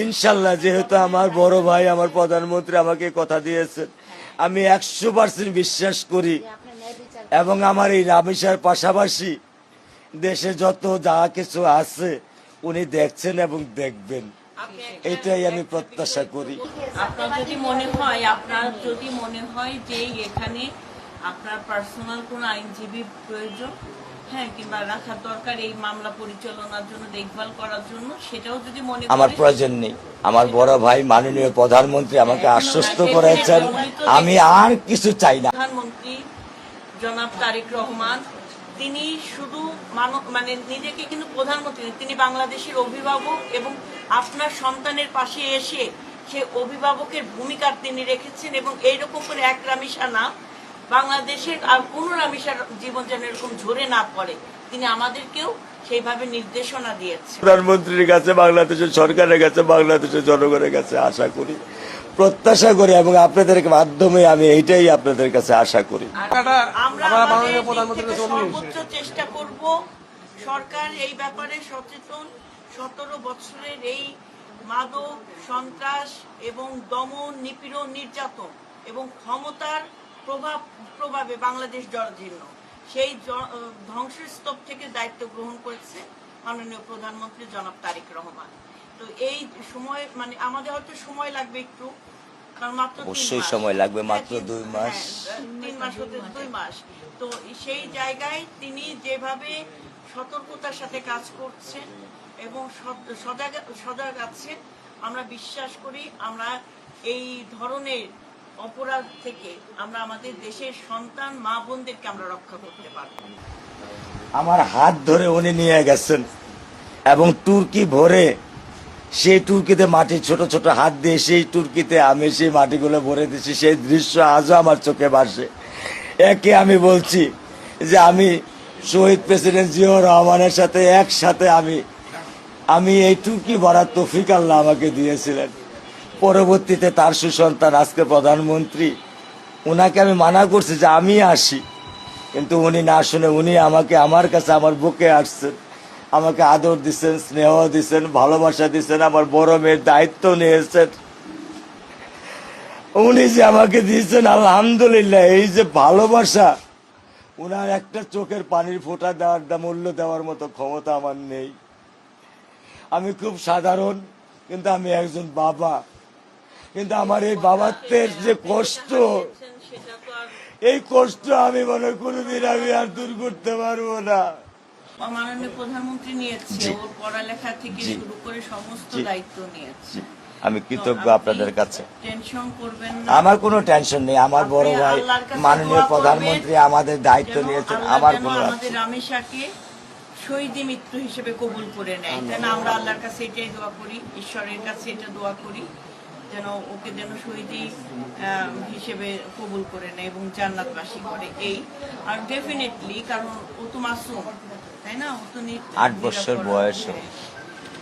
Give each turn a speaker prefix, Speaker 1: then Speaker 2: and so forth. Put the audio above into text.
Speaker 1: ইনশাল্লাহ, যেহেতু আমার বড় ভাই আমার প্রধানমন্ত্রী আমাকে কথা দিয়েছেন, আমি 100% বিশ্বাস করি। এবং আমার এই রামেশার পাশাপাশি দেশে যত যা কিছু আছে উনি দেখছেন এবং দেখবেন, এটাই আমি প্রত্যাশা করি।
Speaker 2: আপনার যদি মনে হয় যে এখানে আপনার পার্সোনাল কোনো আইনজীবী প্রয়োজন, হ্যাঁ, কিংবা রাখার দরকার এই মামলা পরিচালনার জন্য, দেখভাল করার জন্য, সেটাও যদি মনে
Speaker 1: আমার প্রয়োজন নেই। আমার বড় ভাই মাননীয় প্রধানমন্ত্রী আমাকে আশ্বস্ত করেছেন, আমি আর কিছু চাই না।
Speaker 2: প্রধানমন্ত্রী জনাব তারেক রহমান তিনি শুধু মানে নিজেকে কিন্তু প্রধানমন্ত্রী, তিনি বাংলাদেশের অভিভাবক এবং আপনার সন্তানের পাশে এসে সে অভিভাবকের ভূমিকা তিনি রেখেছেন। এবং এইরকম করে এক রামিসা না, বাংলাদেশের আর কোন রামিসার জীবন যেন এরকম ঝরে না পড়ে, তিনি আমাদেরকেও সেইভাবে নির্দেশনা দিয়েছেন।
Speaker 1: প্রধানমন্ত্রীর কাছে, বাংলাদেশের সরকারের কাছে, বাংলাদেশের জনগণের কাছে আশা করি, প্রত্যাশা করি, এবং আপনাদের মাধ্যমে আমি এইটাই আপনাদের কাছে আশা করি।
Speaker 2: আমরা সর্বোচ্চ চেষ্টা করব, সরকার এই ব্যাপারে সচেতন। 17 বছরের এই মাদক, সন্ত্রাস এবং দমন, নিপীড়ন, নির্যাতন এবং ক্ষমতার প্রভাবে বাংলাদেশ জরাজীর্ণ, সেই ধ্বংসস্তূপ থেকে দায়িত্ব গ্রহণ করেছে মাননীয় প্রধানমন্ত্রী জনাব তারেক রহমান। তো এই সময় মানে আমাদের হয়তো সময় লাগবে একটু, কারণ মাত্র
Speaker 1: অবশ্যই সময় লাগবে, মাত্র 2 মাস,
Speaker 2: 3 মাস হতে 2 মাস। তো সেই জায়গায় তিনি যেভাবে সতর্কতার সাথে কাজ করছেন এবং সজাগ আছেন, আমরা বিশ্বাস করি আমরা এই ধরনের অপরাধ থেকে আমরা আমাদের দেশের সন্তান মা বোনদেরকে আমরা রক্ষা করতে পারব।
Speaker 1: আমার হাত ধরে উনি নিয়ে গেছেন এবং তুর্কি ভরে, সেই তুর্কিতে মাটি ছোট ছোট হাত দিয়ে সেই তুর্কিতে আমি সেই মাটিগুলো ভরে দিচ্ছি, সেই দৃশ্য আজও আমার চোখে ভাসে। একে আমি বলছি যে আমি শহীদ প্রেসিডেন্ট জিয়াউর রহমানের সাথে একসাথে আমি এই তুর্কি ভরার তৌফিক আল্লাহ আমাকে দিয়েছিলেন। পরবর্তীতে তার সুসন্তান আজকে প্রধানমন্ত্রী, ওনাকে আমি মানা করছি যে আমি আসি, কিন্তু উনি না শুনে উনি আমার কাছে আমার বুকে আসছেন, আমাকে আদর দিচ্ছেন, স্নেহ দিচ্ছেন, ভালোবাসা দিচ্ছেন, আমার বড় মেয়ের দায়িত্ব নিয়েছেন। উনি যে আমাকে দিয়েছেন আলহামদুলিল্লাহ, এই যে ভালোবাসা, উনার একটা চোখের পানির ফোঁটা মূল্য দেওয়ার মতো ক্ষমতা আমার নেই। আমি খুব সাধারণ, কিন্তু আমি একজন বাবা। কিন্তু আমার এই বাবাত্বের যে কষ্ট, এই কষ্ট আমি মনে কোনোদিন আমি আর দূর করতে পারবো না।
Speaker 2: মাননীয় প্রধানমন্ত্রী নিয়েছে, ওর পড়ালেখা থেকে শুরু করে সমস্ত দায়িত্ব নিয়েছে।
Speaker 1: আমি কৃতজ্ঞ আপনাদের কাছে।
Speaker 2: টেনশন করবেন না,
Speaker 1: আমার কোনো টেনশন নেই। আমার বড় ভাই মাননীয় প্রধানমন্ত্রী আমাদের দায়িত্ব নিয়েছেন, আমার কোনো
Speaker 2: আমাদের রামেশাকে শহীদি মৃত্যু হিসেবে কবুল করে নেয়। যেন আমরা আল্লাহর কাছে এটাই দোয়া করি, ঈশ্বরের কাছে এটা দোয়া করি, যেন ওকে যেন শহীদি হিসেবে কবুল করে নেয় এবং জান্নাতবাসী করে। এই আর ডেফিনেটলি, কারণ ও তো মাসুম, তাই না, ও তো
Speaker 1: 8 বছর বয়স।